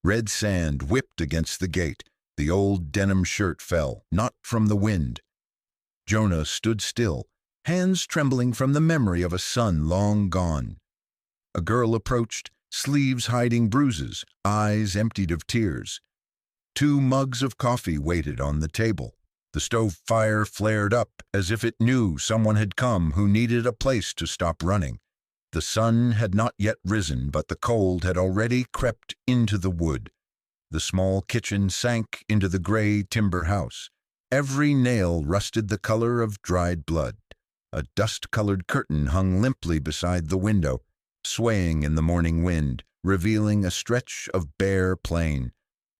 Red sand whipped against the gate. The old denim shirt fell, not from the wind. Jonah stood still, hands trembling from the memory of a son long gone. A girl approached, sleeves hiding bruises, eyes emptied of tears. 2 mugs of coffee waited on the table. The stove fire flared up as if it knew someone had come who needed a place to stop running. The sun had not yet risen, but the cold had already crept into the wood. The small kitchen sank into the gray timber house. Every nail rusted the color of dried blood. A dust-colored curtain hung limply beside the window, swaying in the morning wind, revealing a stretch of bare plain,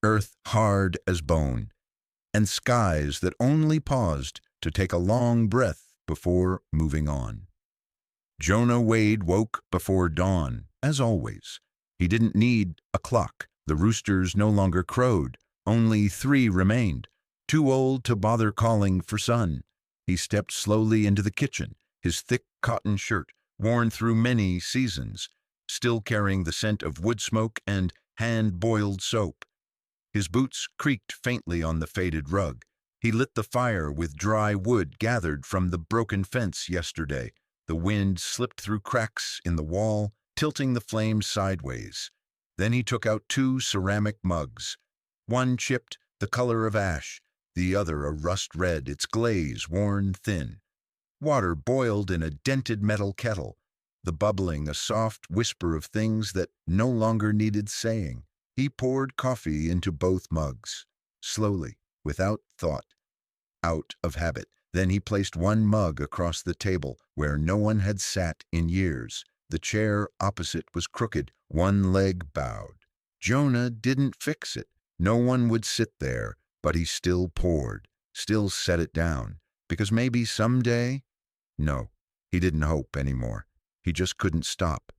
earth hard as bone, and skies that only paused to take a long breath before moving on. Jonah Wade woke before dawn, as always. He didn't need a clock. The roosters no longer crowed. Only 3 remained, too old to bother calling for sun. He stepped slowly into the kitchen, his thick cotton shirt, worn through many seasons, still carrying the scent of wood smoke and hand-boiled soap. His boots creaked faintly on the faded rug. He lit the fire with dry wood gathered from the broken fence yesterday. The wind slipped through cracks in the wall, tilting the flames sideways. Then he took out 2 ceramic mugs, one chipped, the color of ash, the other a rust red, its glaze worn thin. Water boiled in a dented metal kettle, the bubbling a soft whisper of things that no longer needed saying. He poured coffee into both mugs, slowly, without thought, out of habit. Then he placed one mug across the table where no one had sat in years. The chair opposite was crooked, one leg bowed. Jonah didn't fix it. No one would sit there, but he still poured, still set it down, because maybe someday... No, he didn't hope anymore. He just couldn't stop.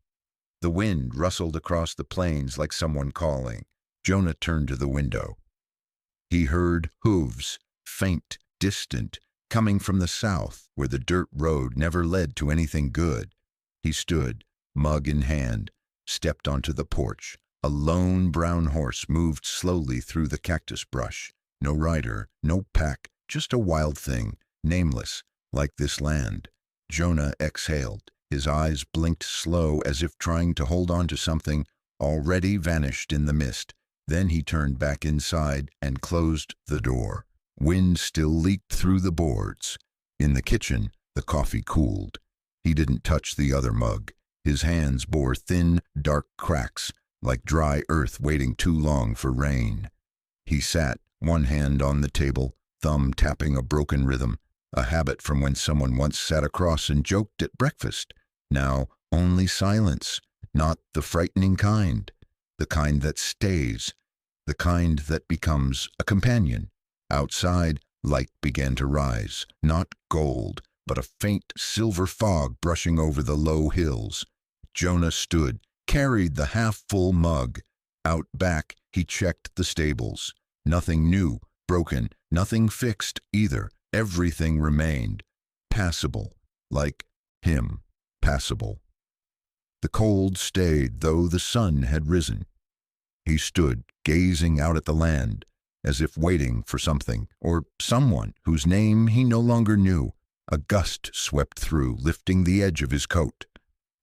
The wind rustled across the plains like someone calling. Jonah turned to the window. He heard hooves, faint, distant, coming from the south, where the dirt road never led to anything good. He stood, mug in hand, stepped onto the porch. A lone brown horse moved slowly through the cactus brush. No rider, no pack, just a wild thing, nameless, like this land. Jonah exhaled. His eyes blinked slow as if trying to hold on to something already vanished in the mist. Then he turned back inside and closed the door. Wind still leaked through the boards. In the kitchen, the coffee cooled. He didn't touch the other mug. His hands bore thin, dark cracks, like dry earth waiting too long for rain. He sat, one hand on the table, thumb tapping a broken rhythm, a habit from when someone once sat across and joked at breakfast. Now only silence, not the frightening kind, the kind that stays, the kind that becomes a companion. Outside, light began to rise, not gold, but a faint silver fog brushing over the low hills. Jonah stood, carried the half-full mug. Out back, he checked the stables. Nothing new, broken, nothing fixed either. Everything remained. Passable, like him, passable. The cold stayed, though the sun had risen. He stood, gazing out at the land, as if waiting for something, or someone whose name he no longer knew. A gust swept through, lifting the edge of his coat,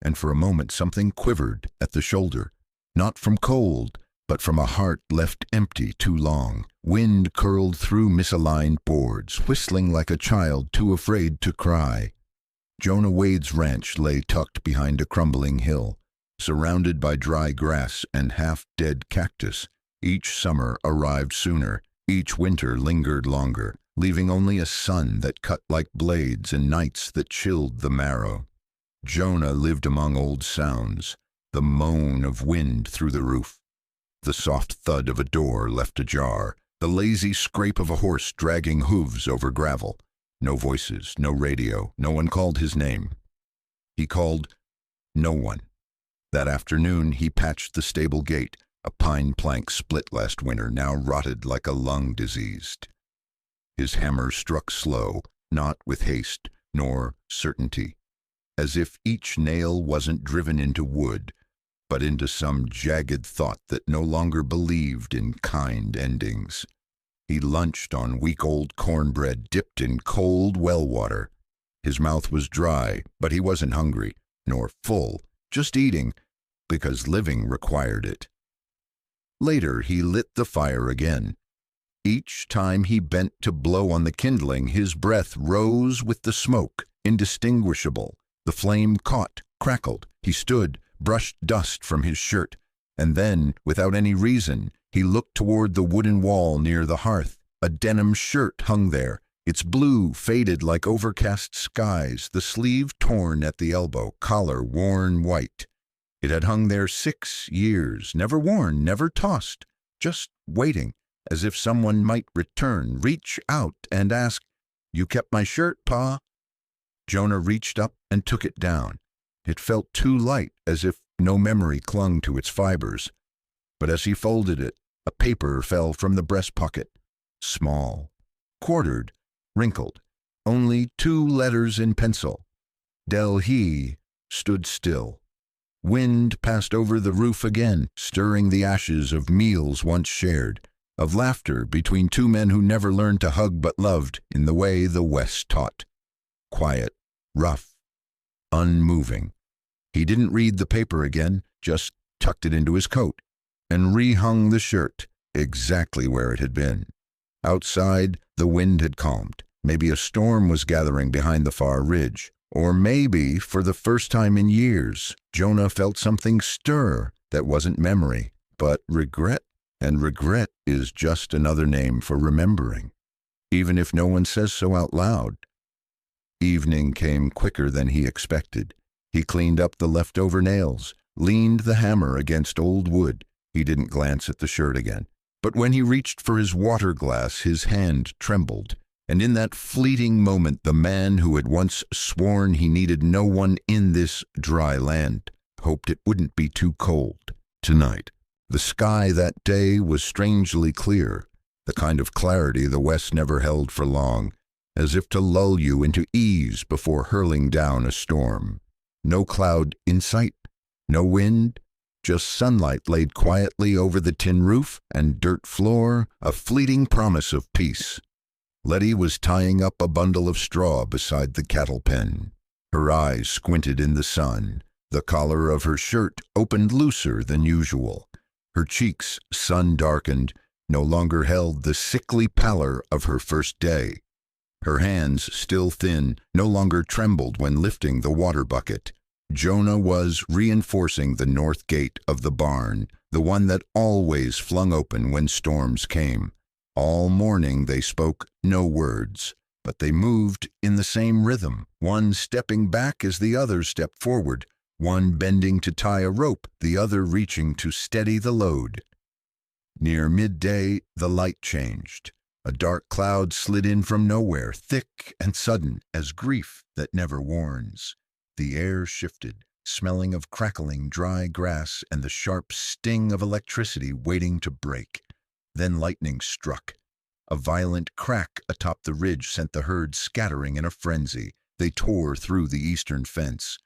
and for a moment something quivered at the shoulder, not from cold, but from a heart left empty too long. Wind curled through misaligned boards, whistling like a child too afraid to cry. Jonah Wade's ranch lay tucked behind a crumbling hill, surrounded by dry grass and half-dead cactus. Each summer arrived sooner, each winter lingered longer, leaving only a sun that cut like blades and nights that chilled the marrow. Jonah lived among old sounds, the moan of wind through the roof, the soft thud of a door left ajar, the lazy scrape of a horse dragging hooves over gravel. No voices, no radio, no one called his name. He called no one. That afternoon he patched the stable gate, a pine plank split last winter, now rotted like a lung diseased. His hammer struck slow, not with haste nor certainty, as if each nail wasn't driven into wood, but into some jagged thought that no longer believed in kind endings. He lunched on week-old cornbread dipped in cold well water. His mouth was dry, but he wasn't hungry, nor full, just eating, because living required it. Later he lit the fire again. Each time he bent to blow on the kindling, his breath rose with the smoke, indistinguishable. The flame caught, crackled. He stood, brushed dust from his shirt, and then, without any reason, he looked toward the wooden wall near the hearth. A denim shirt hung there, its blue faded like overcast skies, the sleeve torn at the elbow, collar worn white. It had hung there 6 years, never worn, never tossed, just waiting, as if someone might return, reach out and ask, "You kept my shirt, Pa?" Jonah reached up and took it down. It felt too light, as if no memory clung to its fibers. But as he folded it, a paper fell from the breast pocket. Small, quartered, wrinkled. Only 2 letters in pencil. Delhi stood still. Wind passed over the roof again, stirring the ashes of meals once shared, of laughter between 2 men who never learned to hug but loved in the way the West taught. Quiet, rough, unmoving. He didn't read the paper again, just tucked it into his coat and rehung the shirt exactly where it had been. Outside, the wind had calmed. Maybe a storm was gathering behind the far ridge. Or maybe, for the first time in years, Jonah felt something stir that wasn't memory, but regret. And regret is just another name for remembering, even if no one says so out loud. Evening came quicker than he expected. He cleaned up the leftover nails, leaned the hammer against old wood. He didn't glance at the shirt again. But when he reached for his water glass, his hand trembled. And in that fleeting moment, the man who had once sworn he needed no one in this dry land hoped it wouldn't be too cold tonight. The sky that day was strangely clear, the kind of clarity the West never held for long, as if to lull you into ease before hurling down a storm. No cloud in sight, no wind, just sunlight laid quietly over the tin roof and dirt floor, a fleeting promise of peace. Letty was tying up a bundle of straw beside the cattle pen. Her eyes squinted in the sun. The collar of her shirt opened looser than usual. Her cheeks, sun-darkened, no longer held the sickly pallor of her first day. Her hands, still thin, no longer trembled when lifting the water bucket. Jonah was reinforcing the north gate of the barn, the one that always flung open when storms came. All morning they spoke no words, but they moved in the same rhythm, one stepping back as the other stepped forward, one bending to tie a rope, the other reaching to steady the load. Near midday, the light changed. A dark cloud slid in from nowhere, thick and sudden as grief that never warns. The air shifted, smelling of crackling dry grass and the sharp sting of electricity waiting to break. Then lightning struck. A violent crack atop the ridge sent the herd scattering in a frenzy. They tore through the eastern fence,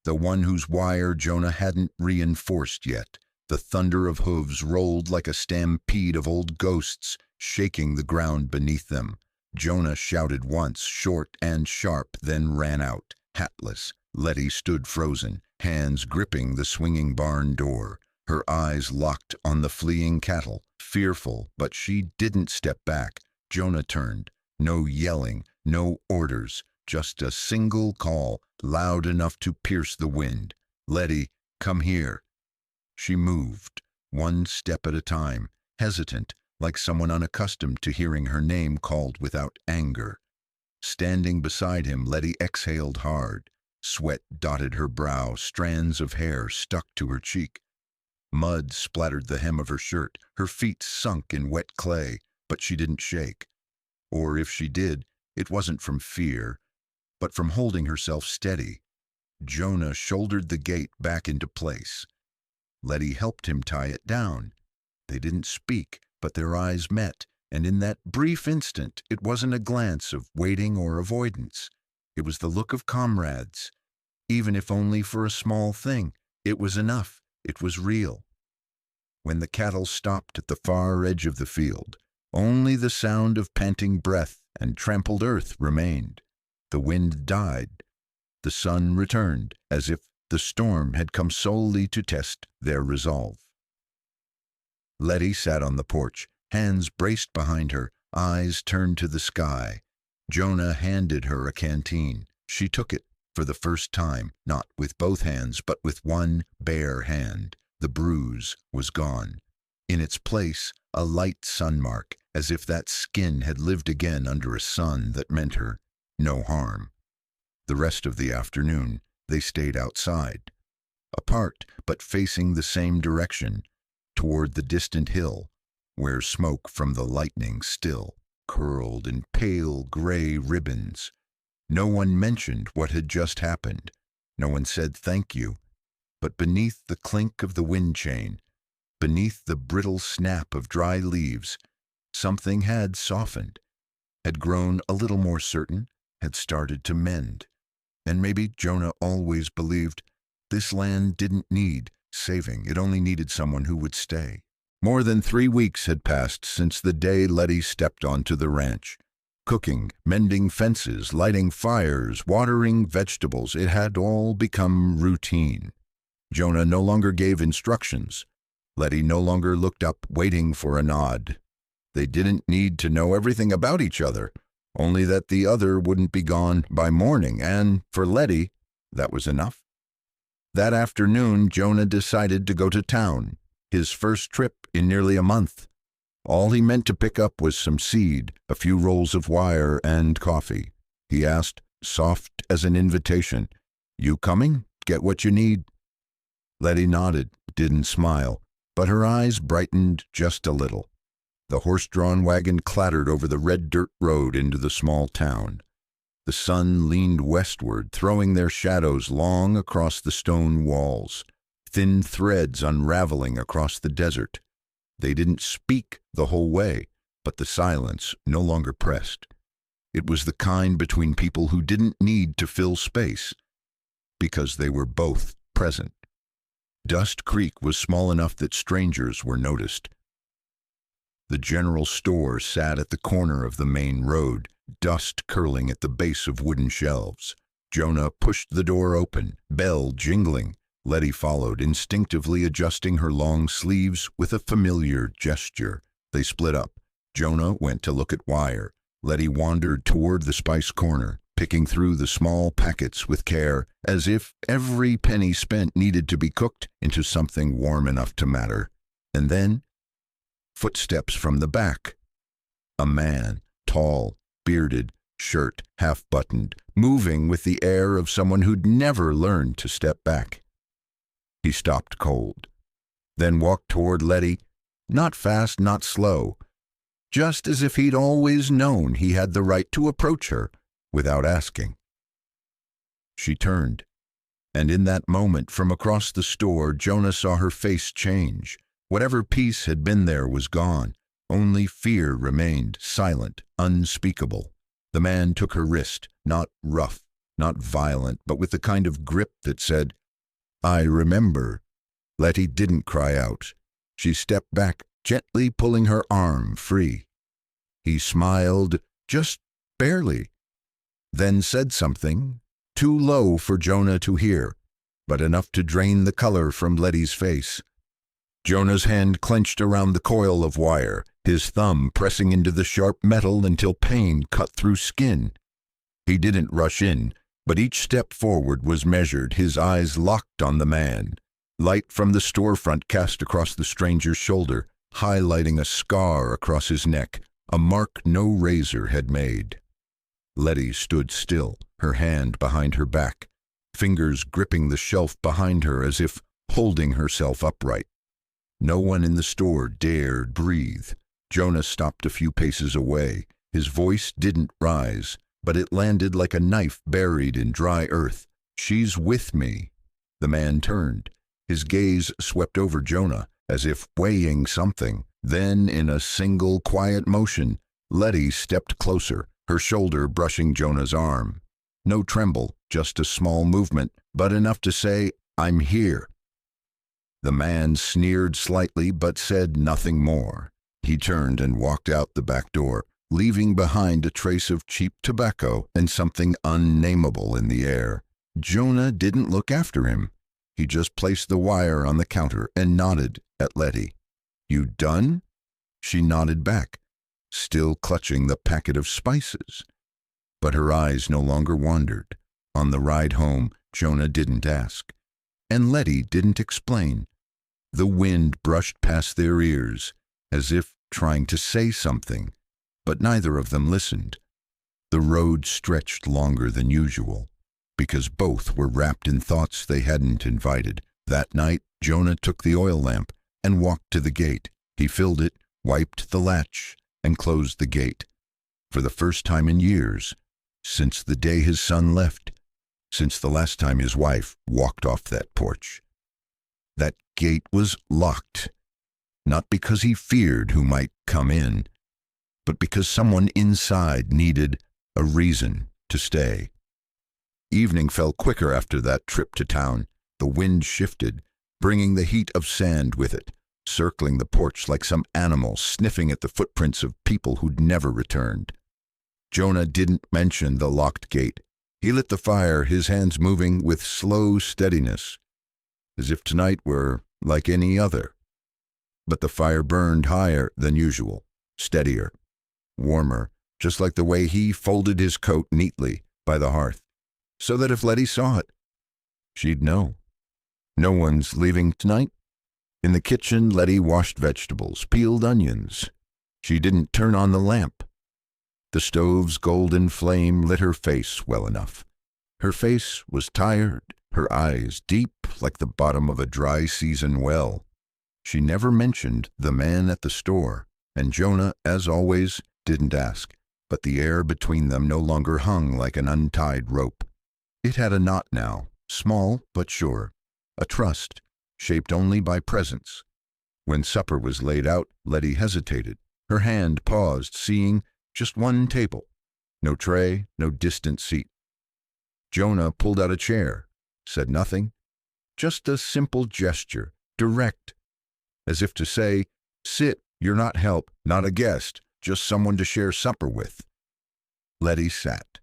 the one whose wire Jonah hadn't reinforced yet. The thunder of hooves rolled like a stampede of old ghosts, shaking the ground beneath them. Jonah shouted once, short and sharp, then ran out, hatless. Letty stood frozen, hands gripping the swinging barn door, her eyes locked on the fleeing cattle, fearful, but she didn't step back. Jonah turned. No yelling, no orders, just a single call, loud enough to pierce the wind. "Letty, come here." She moved, one step at a time, hesitant, like someone unaccustomed to hearing her name called without anger. Standing beside him, Letty exhaled hard. Sweat dotted her brow, strands of hair stuck to her cheek. Mud splattered the hem of her shirt, her feet sunk in wet clay, but she didn't shake. Or if she did, it wasn't from fear, but from holding herself steady. Jonah shouldered the gate back into place. Letty helped him tie it down. They didn't speak, but their eyes met, and in that brief instant it wasn't a glance of waiting or avoidance. It was the look of comrades. Even if only for a small thing, it was enough. It was real. When the cattle stopped at the far edge of the field, only the sound of panting breath and trampled earth remained. The wind died. The sun returned, as if the storm had come solely to test their resolve. Letty sat on the porch, hands braced behind her, eyes turned to the sky. Jonah handed her a canteen. She took it for the first time, not with both hands, but with one bare hand. The bruise was gone. In its place, a light sunmark, as if that skin had lived again under a sun that meant her no harm. The rest of the afternoon, they stayed outside, apart but facing the same direction, toward the distant hill, where smoke from the lightning still curled in pale gray ribbons. No one mentioned what had just happened. No one said thank you. But beneath the clink of the wind chain, beneath the brittle snap of dry leaves, something had softened, had grown a little more certain, had started to mend. And maybe Jonah always believed this land didn't need saving. It only needed someone who would stay. More than 3 weeks had passed since the day Letty stepped onto the ranch. Cooking, mending fences, lighting fires, watering vegetables, it had all become routine. Jonah no longer gave instructions. Letty no longer looked up, waiting for a nod. They didn't need to know everything about each other, only that the other wouldn't be gone by morning, and for Letty, that was enough. That afternoon, Jonah decided to go to town, his first trip in nearly a month. All he meant to pick up was some seed, a few rolls of wire, and coffee. He asked, soft as an invitation, "You coming? Get what you need." Letty nodded, didn't smile, but her eyes brightened just a little. The horse-drawn wagon clattered over the red dirt road into the small town. The sun leaned westward, throwing their shadows long across the stone walls, thin threads unraveling across the desert. They didn't speak the whole way, but the silence no longer pressed. It was the kind between people who didn't need to fill space, because they were both present. Dust Creek was small enough that strangers were noticed. The general store sat at the corner of the main road, dust curling at the base of wooden shelves. Jonah pushed the door open, bell jingling. Letty followed, instinctively adjusting her long sleeves with a familiar gesture. They split up. Jonah went to look at wire. Letty wandered toward the spice corner, picking through the small packets with care, as if every penny spent needed to be cooked into something warm enough to matter. And then, footsteps from the back. A man, tall, bearded, shirt half-buttoned, moving with the air of someone who'd never learned to step back. He stopped cold, then walked toward Letty, not fast, not slow, just as if he'd always known he had the right to approach her without asking. She turned, and in that moment, from across the store, Jonah saw her face change. Whatever peace had been there was gone. Only fear remained, silent, unspeakable. The man took her wrist, not rough, not violent, but with the kind of grip that said, "I remember." Letty didn't cry out. She stepped back, gently pulling her arm free. He smiled, just barely, then said something, too low for Jonah to hear, but enough to drain the color from Letty's face. Jonah's hand clenched around the coil of wire, his thumb pressing into the sharp metal until pain cut through skin. He didn't rush in, but each step forward was measured, his eyes locked on the man. Light from the storefront cast across the stranger's shoulder, highlighting a scar across his neck, a mark no razor had made. Letty stood still, her hand behind her back, fingers gripping the shelf behind her as if holding herself upright. No one in the store dared breathe. Jonah stopped a few paces away. His voice didn't rise, but it landed like a knife buried in dry earth. "She's with me." The man turned. His gaze swept over Jonah, as if weighing something. Then, in a single quiet motion, Letty stepped closer, her shoulder brushing Jonah's arm. No tremble, just a small movement, but enough to say, "I'm here." The man sneered slightly but said nothing more. He turned and walked out the back door, leaving behind a trace of cheap tobacco and something unnameable in the air. Jonah didn't look after him. He just placed the wire on the counter and nodded at Letty. "You done?" She nodded back, still clutching the packet of spices. But her eyes no longer wandered. On the ride home, Jonah didn't ask, and Letty didn't explain. The wind brushed past their ears, as if trying to say something, but neither of them listened. The road stretched longer than usual, because both were wrapped in thoughts they hadn't invited. That night, Jonah took the oil lamp and walked to the gate. He filled it, wiped the latch, and closed the gate. For the first time in years, since the day his son left, since the last time his wife walked off that porch. That gate was locked, not because he feared who might come in, but because someone inside needed a reason to stay. Evening fell quicker after that trip to town. The wind shifted, bringing the heat of sand with it, circling the porch like some animal sniffing at the footprints of people who'd never returned. Jonah didn't mention the locked gate. He lit the fire, his hands moving with slow steadiness, as if tonight were like any other. But the fire burned higher than usual, steadier, warmer, just like the way he folded his coat neatly by the hearth, so that if Letty saw it, she'd know. "No one's leaving tonight?" In the kitchen, Letty washed vegetables, peeled onions. She didn't turn on the lamp. The stove's golden flame lit her face well enough. Her face was tired, her eyes deep like the bottom of a dry season well. She never mentioned the man at the store, and Jonah, as always, didn't ask, but the air between them no longer hung like an untied rope. It had a knot now, small but sure, a trust, shaped only by presence. When supper was laid out, Letty hesitated. Her hand paused, seeing just one table. No tray, no distant seat. Jonah pulled out a chair, said nothing, just a simple gesture, direct, as if to say, "Sit, you're not help, not a guest, just someone to share supper with." Letty sat.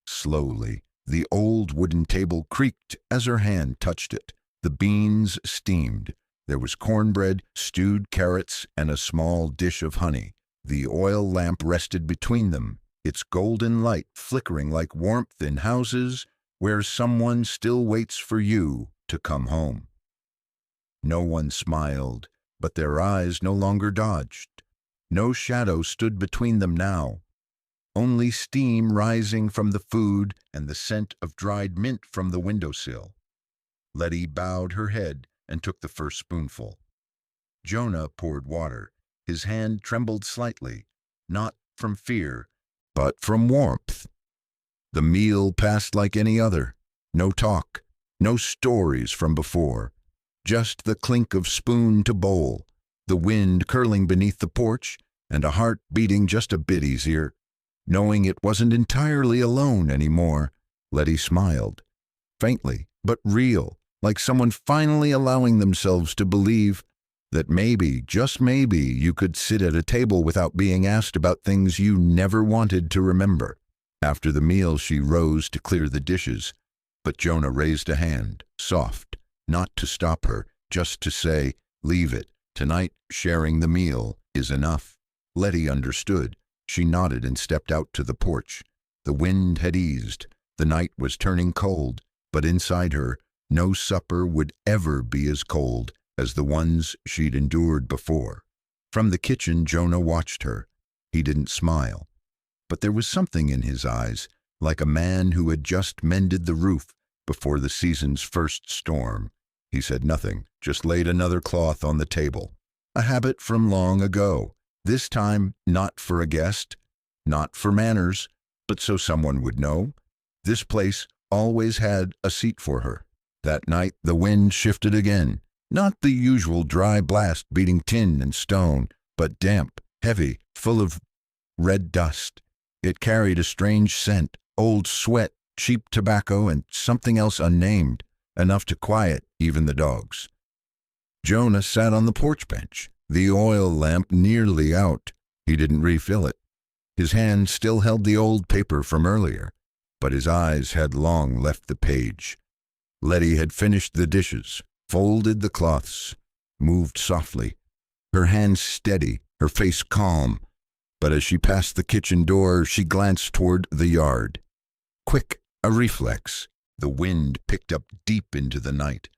Slowly, the old wooden table creaked as her hand touched it. The beans steamed. There was cornbread, stewed carrots, and a small dish of honey. The oil lamp rested between them, its golden light flickering like warmth in houses where someone still waits for you to come home. No one smiled, but their eyes no longer dodged. No shadow stood between them now. Only steam rising from the food and the scent of dried mint from the windowsill. Letty bowed her head and took the first spoonful. Jonah poured water. His hand trembled slightly, not from fear, but from warmth. The meal passed like any other. No talk, no stories from before. Just the clink of spoon to bowl, the wind curling beneath the porch, and a heart beating just a bit easier. Knowing it wasn't entirely alone anymore, Letty smiled. Faintly, but real, like someone finally allowing themselves to believe that maybe, just maybe, you could sit at a table without being asked about things you never wanted to remember. After the meal, she rose to clear the dishes, but Jonah raised a hand, soft, not to stop her, just to say, "Leave it. Tonight, sharing the meal is enough." Letty understood. She nodded and stepped out to the porch. The wind had eased. The night was turning cold, but inside her, no supper would ever be as cold as the ones she'd endured before. From the kitchen, Jonah watched her. He didn't smile, but there was something in his eyes, like a man who had just mended the roof before the season's first storm. He said nothing, just laid another cloth on the table. A habit from long ago. This time, not for a guest, not for manners, but so someone would know. This place always had a seat for her. That night, the wind shifted again. Not the usual dry blast beating tin and stone, but damp, heavy, full of red dust. It carried a strange scent, old sweat, cheap tobacco, and something else unnamed, enough to quiet even the dogs. Jonah sat on the porch bench, the oil lamp nearly out. He didn't refill it. His hand still held the old paper from earlier, but his eyes had long left the page. Letty had finished the dishes, folded the cloths, moved softly, her hands steady, her face calm. But as she passed the kitchen door, she glanced toward the yard. Quick, a reflex. The wind picked up deep into the night.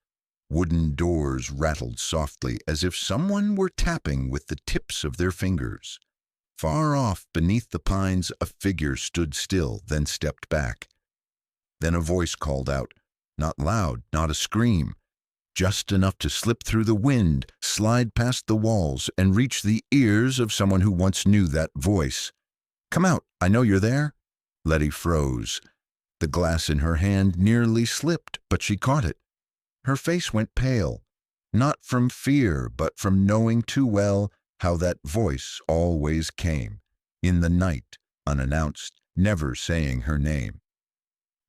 Wooden doors rattled softly, as if someone were tapping with the tips of their fingers. Far off, beneath the pines, a figure stood still, then stepped back. Then a voice called out, not loud, not a scream, just enough to slip through the wind, slide past the walls, and reach the ears of someone who once knew that voice. "Come out, I know you're there." Letty froze. The glass in her hand nearly slipped, but she caught it. Her face went pale, not from fear, but from knowing too well how that voice always came, in the night, unannounced, never saying her name.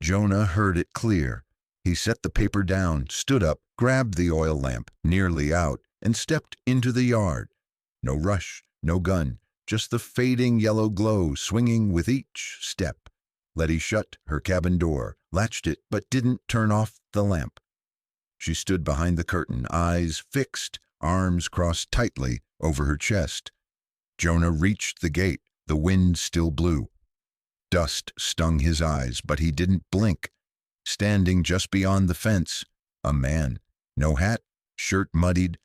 Jonah heard it clear. He set the paper down, stood up, grabbed the oil lamp, nearly out, and stepped into the yard. No rush, no gun, just the fading yellow glow swinging with each step. Letty shut her cabin door, latched it, but didn't turn off the lamp. She stood behind the curtain, eyes fixed, arms crossed tightly over her chest. Jonah reached the gate. The wind still blew. Dust stung his eyes, but he didn't blink. Standing just beyond the fence, a man. No hat, shirt muddied,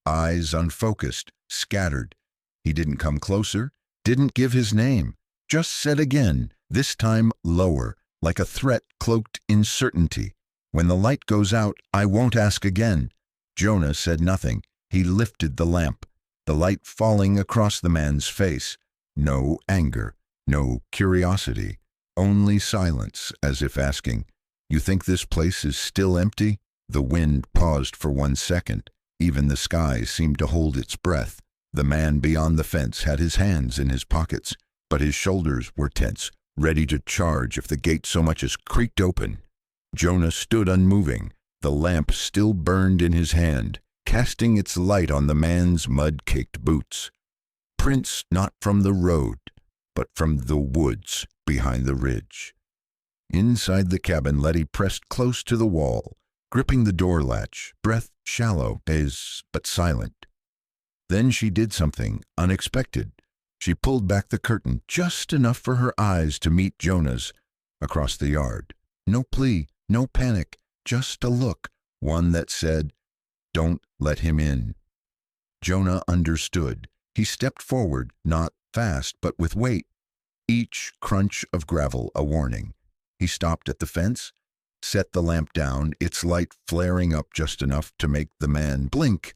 eyes unfocused, scattered. He didn't come closer, didn't give his name, just said again, this time lower, like a threat cloaked in certainty. "When the light goes out, I won't ask again." Jonah said nothing. He lifted the lamp, the light falling across the man's face. No anger, no curiosity, only silence, as if asking, "You think this place is still empty?" The wind paused for 1 second. Even the sky seemed to hold its breath. The man beyond the fence had his hands in his pockets, but his shoulders were tense, ready to charge if the gate so much as creaked open. Jonah stood unmoving. The lamp still burned in his hand, casting its light on the man's mud-caked boots. Prints not from the road, but from the woods behind the ridge. Inside the cabin, Letty pressed close to the wall, gripping the door latch, breath shallow, but silent. Then she did something unexpected. She pulled back the curtain just enough for her eyes to meet Jonah's across the yard. No plea, no panic, just a look, one that said, "Don't let him in." Jonah understood. He stepped forward, not fast, but with weight, each crunch of gravel a warning. He stopped at the fence, set the lamp down, its light flaring up just enough to make the man blink.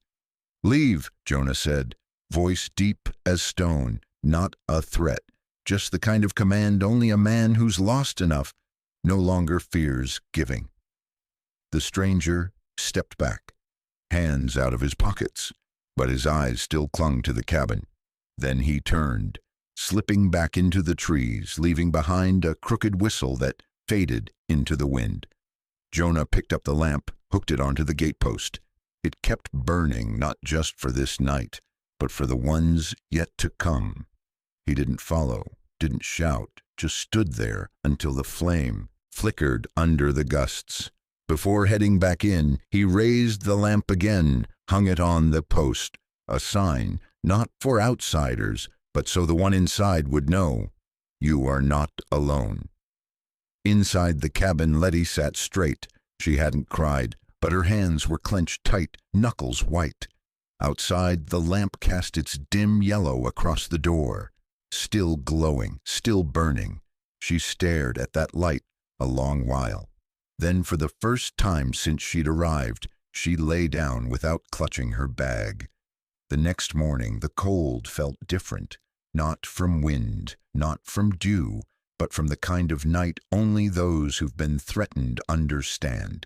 "Leave," Jonah said, voice deep as stone, not a threat, just the kind of command only a man who's lost enough no longer fears giving. The stranger stepped back, hands out of his pockets, but his eyes still clung to the cabin. Then he turned, slipping back into the trees, leaving behind a crooked whistle that faded into the wind. Jonah picked up the lamp, hooked it onto the gatepost. It kept burning, not just for this night, but for the ones yet to come. He didn't follow, didn't shout, just stood there until the flame flickered under the gusts. Before heading back in, he raised the lamp again, hung it on the post, a sign, not for outsiders, but so the one inside would know, you are not alone. Inside the cabin, Letty sat straight. She hadn't cried, but her hands were clenched tight, knuckles white. Outside, the lamp cast its dim yellow across the door. Still glowing, still burning. She stared at that light a long while. Then, for the first time since she'd arrived, she lay down without clutching her bag. The next morning, the cold felt different, not from wind, not from dew, but from the kind of night only those who've been threatened understand,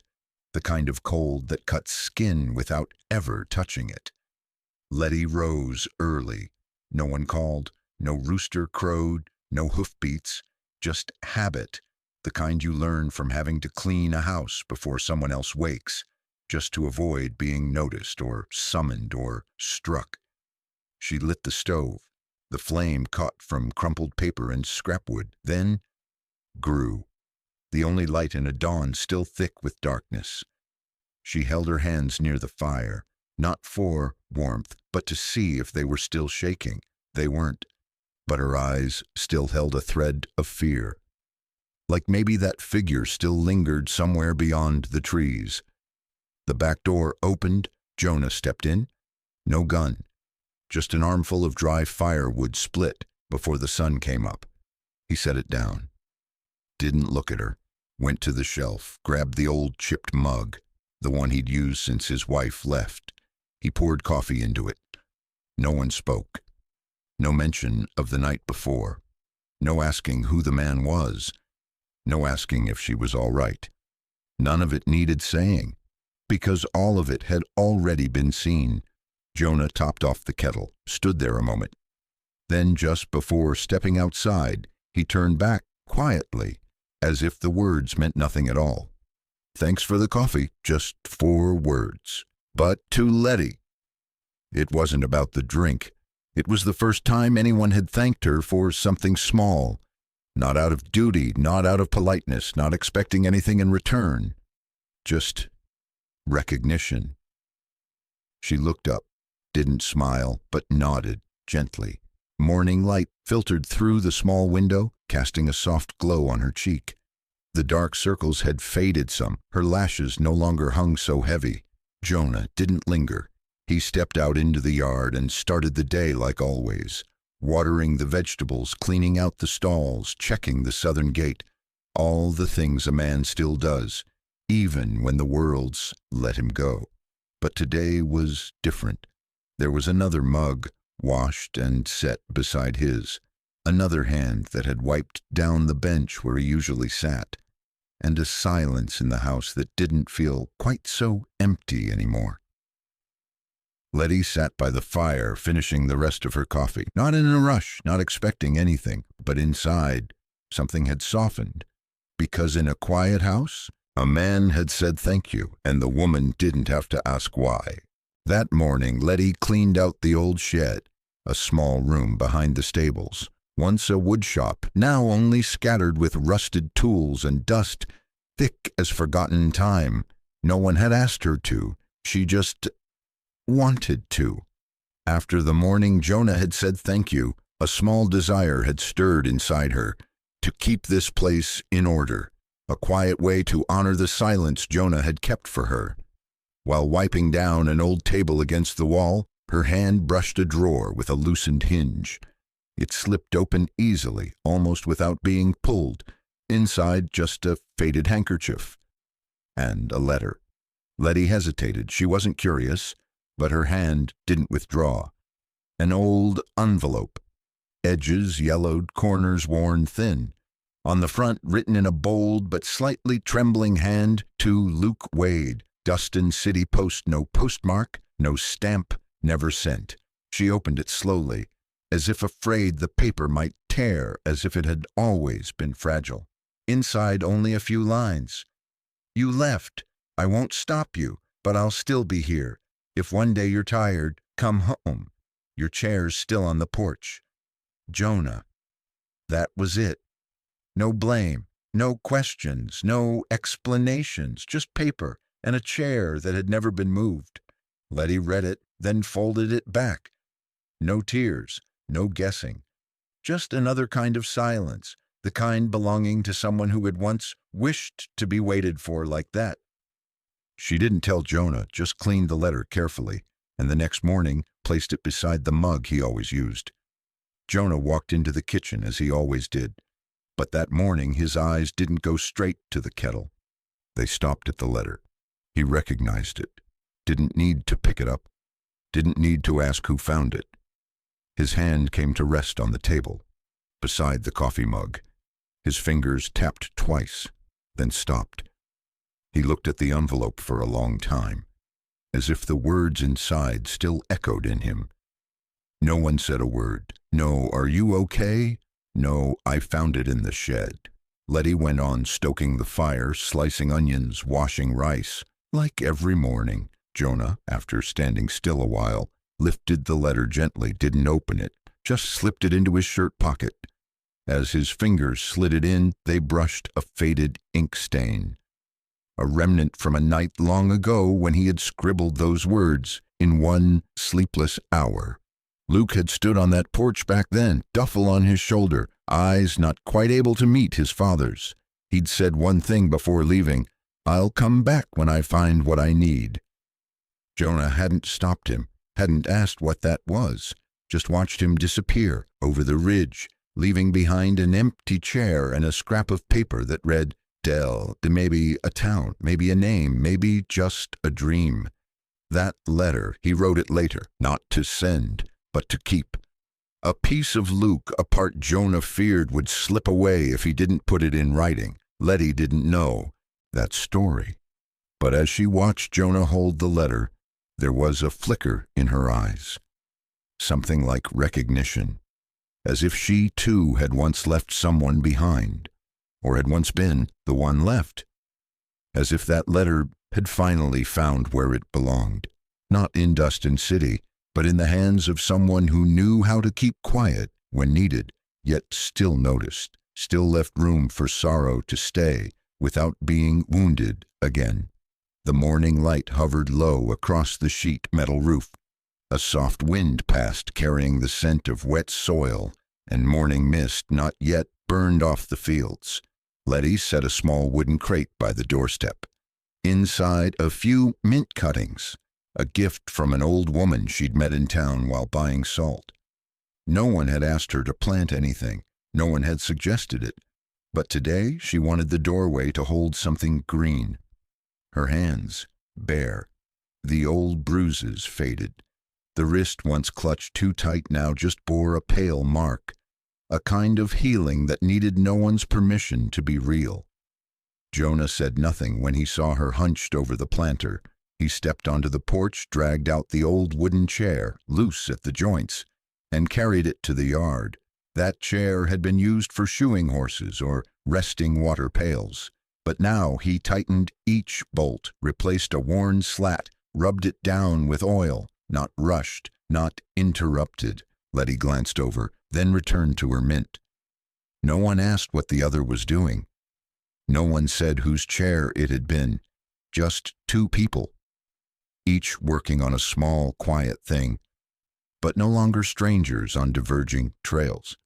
the kind of cold that cuts skin without ever touching it. Letty rose early. No one called, no rooster crowed, no hoofbeats, just habit, the kind you learn from having to clean a house before someone else wakes. just to avoid being noticed or summoned or struck. She lit the stove. The flame caught from crumpled paper and scrap wood, then grew, the only light in a dawn still thick with darkness. She held her hands near the fire, not for warmth, but to see if they were still shaking. They weren't, but her eyes still held a thread of fear. Like maybe that figure still lingered somewhere beyond the trees. The back door opened. Jonah stepped in. No gun. Just an armful of dry firewood split before the sun came up. He set it down. Didn't look at her. Went to the shelf, grabbed the old chipped mug, the one he'd used since his wife left. He poured coffee into it. No one spoke. No mention of the night before. No asking who the man was. No asking if she was all right. None of it needed saying, because all of it had already been seen. Jonah topped off the kettle, stood there a moment. Then, just before stepping outside, he turned back quietly, as if the words meant nothing at all. Thanks for the coffee, just 4 words. But to Letty, it wasn't about the drink. It was the first time anyone had thanked her for something small, not out of duty, not out of politeness, not expecting anything in return. Just recognition. She looked up, didn't smile, but nodded gently. Morning light filtered through the small window, casting a soft glow on her cheek. The dark circles had faded some. Her lashes no longer hung so heavy. Jonah didn't linger. He stepped out into the yard and started the day like always, watering the vegetables, cleaning out the stalls, checking the southern gate. All the things a man still does, even when the world's let him go. But today was different. There was another mug, washed and set beside his, another hand that had wiped down the bench where he usually sat, and a silence in the house that didn't feel quite so empty anymore. Letty sat by the fire, finishing the rest of her coffee, not in a rush, not expecting anything, but inside, something had softened. Because in a quiet house, a man had said thank you, and the woman didn't have to ask why. That morning, Letty cleaned out the old shed, a small room behind the stables. Once a wood shop, now only scattered with rusted tools and dust, thick as forgotten time. No one had asked her to. She just wanted to. After the morning Jonah had said thank you, a small desire had stirred inside her, to keep this place in order, a quiet way to honor the silence Jonah had kept for her. While wiping down an old table against the wall, her hand brushed a drawer with a loosened hinge. It slipped open easily, almost without being pulled. Inside, just a faded handkerchief. And a letter. Letty hesitated. She wasn't curious, but her hand didn't withdraw. An old envelope. Edges yellowed, corners worn thin. On the front, written in a bold but slightly trembling hand, to Luke Wade, Dustin City Post, no postmark, no stamp, never sent. She opened it slowly, as if afraid the paper might tear, as if it had always been fragile. Inside, only a few lines. You left. I won't stop you, but I'll still be here. If one day you're tired, come home. Your chair's still on the porch. Jonah. That was it. No blame, no questions, no explanations, just paper and a chair that had never been moved. Letty read it, then folded it back. No tears, no guessing. Just another kind of silence, the kind belonging to someone who had once wished to be waited for like that. She didn't tell Jonah, just cleaned the letter carefully, and the next morning placed it beside the mug he always used. Jonah walked into the kitchen as he always did, but that morning his eyes didn't go straight to the kettle. They stopped at the letter. He recognized it, didn't need to pick it up, didn't need to ask who found it. His hand came to rest on the table, beside the coffee mug. His fingers tapped twice, then stopped. He looked at the envelope for a long time, as if the words inside still echoed in him. No one said a word. No, are you okay? No, I found it in the shed. Letty went on stoking the fire, slicing onions, washing rice. Like every morning, Jonah, after standing still a while, lifted the letter gently, didn't open it, just slipped it into his shirt pocket. As his fingers slid it in, they brushed a faded ink stain, a remnant from a night long ago when he had scribbled those words in one sleepless hour. Luke had stood on that porch back then, duffel on his shoulder, eyes not quite able to meet his father's. He'd said one thing before leaving, "I'll come back when I find what I need." Jonah hadn't stopped him, hadn't asked what that was, just watched him disappear over the ridge, leaving behind an empty chair and a scrap of paper that read, Dell, maybe a town, maybe a name, maybe just a dream. That letter, he wrote it later, not to send, but to keep. A piece of Luke, a part Jonah feared would slip away if he didn't put it in writing. Letty didn't know that story. But as she watched Jonah hold the letter, there was a flicker in her eyes. Something like recognition, as if she too had once left someone behind, or had once been the one left. As if that letter had finally found where it belonged, not in Dustin City, but in the hands of someone who knew how to keep quiet when needed, yet still noticed, still left room for sorrow to stay without being wounded again. The morning light hovered low across the sheet metal roof. A soft wind passed carrying the scent of wet soil, and morning mist not yet burned off the fields. Letty set a small wooden crate by the doorstep. Inside, a few mint cuttings, a gift from an old woman she'd met in town while buying salt. No one had asked her to plant anything. No one had suggested it. But today she wanted the doorway to hold something green. Her hands, bare. The old bruises faded. The wrist once clutched too tight now just bore a pale mark, a kind of healing that needed no one's permission to be real. Jonah said nothing when he saw her hunched over the planter. He stepped onto the porch, dragged out the old wooden chair, loose at the joints, and carried it to the yard. That chair had been used for shoeing horses or resting water pails. But now he tightened each bolt, replaced a worn slat, rubbed it down with oil, not rushed, not interrupted. Letty glanced over, then returned to her mint. No one asked what the other was doing. No one said whose chair it had been. Just two people, each working on a small, quiet thing, but no longer strangers on diverging trails.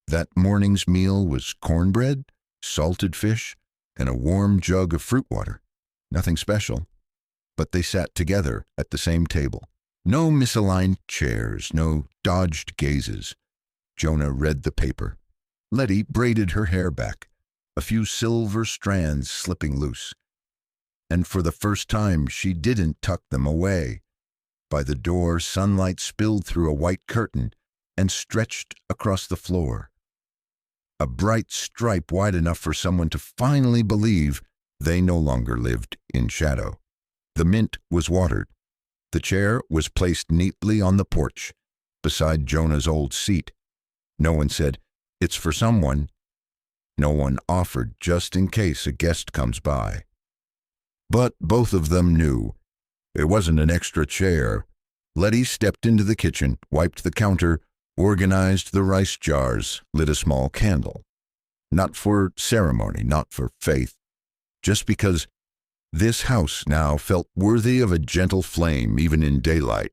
That morning's meal was cornbread, salted fish, and a warm jug of fruit water. Nothing special, but they sat together at the same table. No misaligned chairs, no dodged gazes. Jonah read the paper. Letty braided her hair back, a few silver strands slipping loose. And for the first time she didn't tuck them away. By the door, sunlight spilled through a white curtain and stretched across the floor. A bright stripe wide enough for someone to finally believe they no longer lived in shadow. The mint was watered. The chair was placed neatly on the porch, beside Jonah's old seat. No one said, "It's for someone." No one offered just in case a guest comes by. But both of them knew. It wasn't an extra chair. Letty stepped into the kitchen, wiped the counter, organized the rice jars, lit a small candle. Not for ceremony, not for faith, just because this house now felt worthy of a gentle flame even in daylight.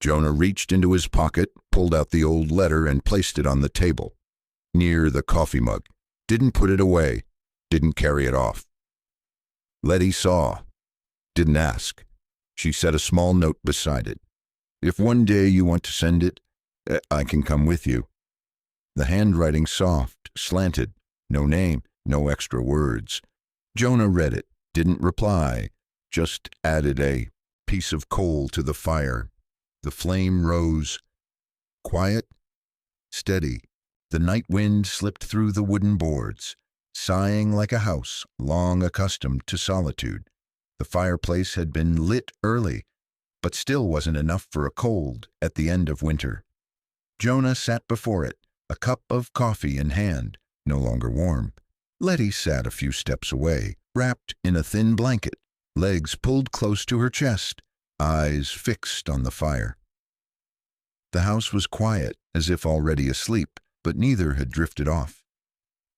Jonah reached into his pocket, pulled out the old letter and placed it on the table, near the coffee mug. Didn't put it away, didn't carry it off. Letty saw, didn't ask. She set a small note beside it. "If one day you want to send it, I can come with you." The handwriting soft, slanted, no name, no extra words. Jonah read it, didn't reply, just added a piece of coal to the fire. The flame rose. Quiet, steady. The night wind slipped through the wooden boards, sighing like a house long accustomed to solitude. The fireplace had been lit early, but still wasn't enough for a cold at the end of winter. Jonah sat before it, a cup of coffee in hand, no longer warm. Letty sat a few steps away, wrapped in a thin blanket, legs pulled close to her chest, eyes fixed on the fire. The house was quiet, as if already asleep, but neither had drifted off.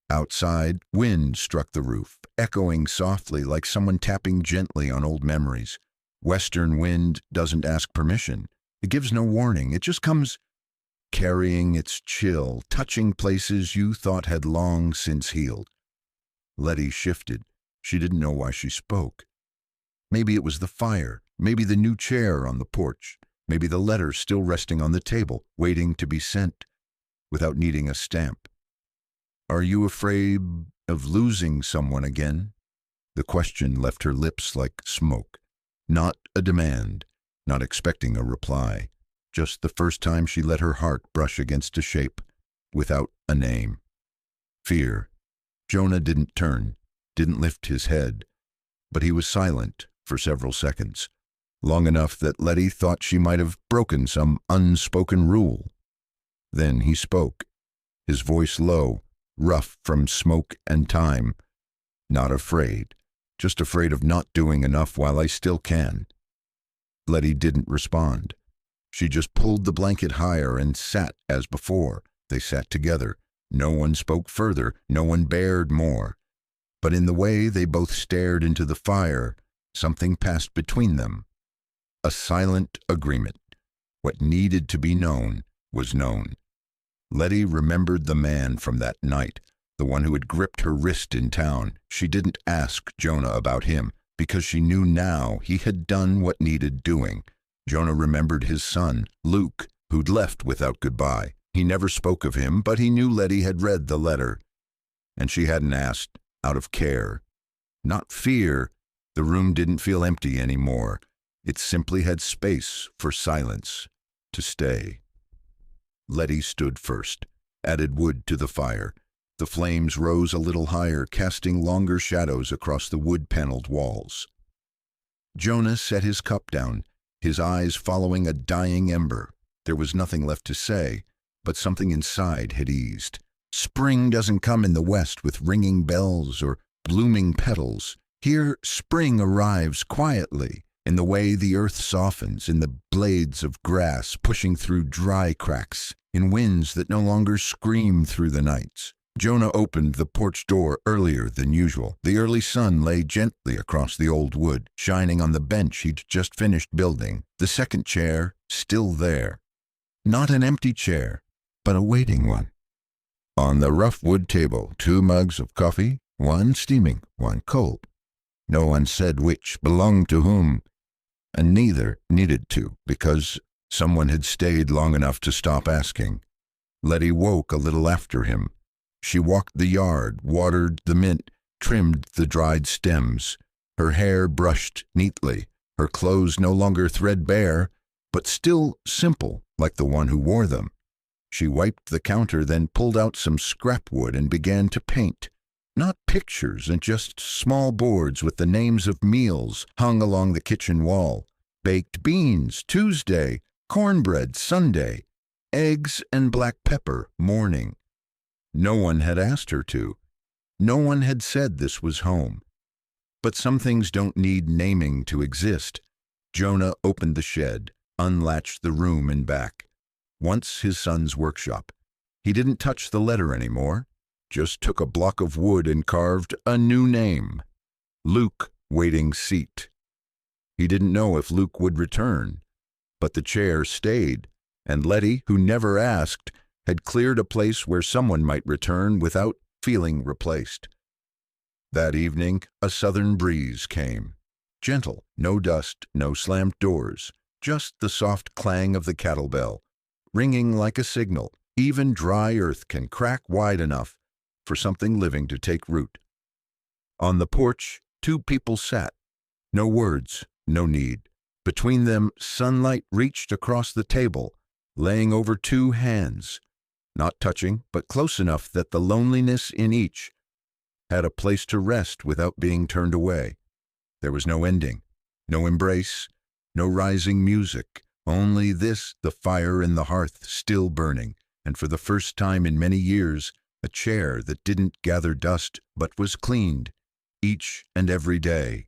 Outside, wind struck the roof, echoing softly like someone tapping gently on old memories. Western wind doesn't ask permission. It gives no warning. It just comes carrying its chill, touching places you thought had long since healed. Letty shifted. She didn't know why she spoke. Maybe it was the fire, maybe the new chair on the porch, maybe the letter still resting on the table, waiting to be sent, without needing a stamp. "Are you afraid of losing someone again?" The question left her lips like smoke. Not a demand, not expecting a reply. Just the first time she let her heart brush against a shape, without a name. Fear. Jonah didn't turn, didn't lift his head, but he was silent for several seconds, long enough that Letty thought she might have broken some unspoken rule. Then he spoke, his voice low, rough from smoke and time. "Not afraid, just afraid of not doing enough while I still can." Letty didn't respond. She just pulled the blanket higher and sat as before. They sat together. No one spoke further, no one bared more. But in the way they both stared into the fire, something passed between them. A silent agreement. What needed to be known was known. Letty remembered the man from that night, the one who had gripped her wrist in town. She didn't ask Jonah about him, because she knew now he had done what needed doing. Jonah remembered his son, Luke, who'd left without goodbye. He never spoke of him, but he knew Letty had read the letter. And she hadn't asked, out of care. Not fear. The room didn't feel empty anymore. It simply had space for silence to stay. Letty stood first, added wood to the fire. The flames rose a little higher, casting longer shadows across the wood-paneled walls. Jonah set his cup down, his eyes following a dying ember. There was nothing left to say, but something inside had eased. Spring doesn't come in the West with ringing bells or blooming petals. Here, spring arrives quietly, in the way the earth softens, in the blades of grass pushing through dry cracks, in winds that no longer scream through the nights. Jonah opened the porch door earlier than usual. The early sun lay gently across the old wood, shining on the bench he'd just finished building. The second chair still there. Not an empty chair, but a waiting one. On the rough wood table, 2 mugs of coffee, one steaming, one cold. No one said which belonged to whom, and neither needed to, because someone had stayed long enough to stop asking. Letty woke a little after him. She walked the yard, watered the mint, trimmed the dried stems. Her hair brushed neatly, her clothes no longer threadbare, but still simple like the one who wore them. She wiped the counter, then pulled out some scrap wood and began to paint. Not pictures, and just small boards with the names of meals hung along the kitchen wall. Baked beans, Tuesday, cornbread, Sunday, eggs and black pepper, morning. No one had asked her to. No one had said this was home. But some things don't need naming to exist. Jonah opened the shed, unlatched the room and back. Once his son's workshop. He didn't touch the letter anymore, just took a block of wood and carved a new name. Luke, waiting seat. He didn't know if Luke would return, but the chair stayed, and Letty, who never asked, had cleared a place where someone might return without feeling replaced. That evening, a southern breeze came. Gentle, no dust, no slammed doors, just the soft clang of the cattle bell, ringing like a signal. Even dry earth can crack wide enough for something living to take root. On the porch, 2 people sat. No words, no need. Between them, sunlight reached across the table, laying over 2 hands. Not touching, but close enough that the loneliness in each had a place to rest without being turned away. There was no ending, no embrace, no rising music, only this, the fire in the hearth still burning, and for the first time in many years, a chair that didn't gather dust but was cleaned, each and every day.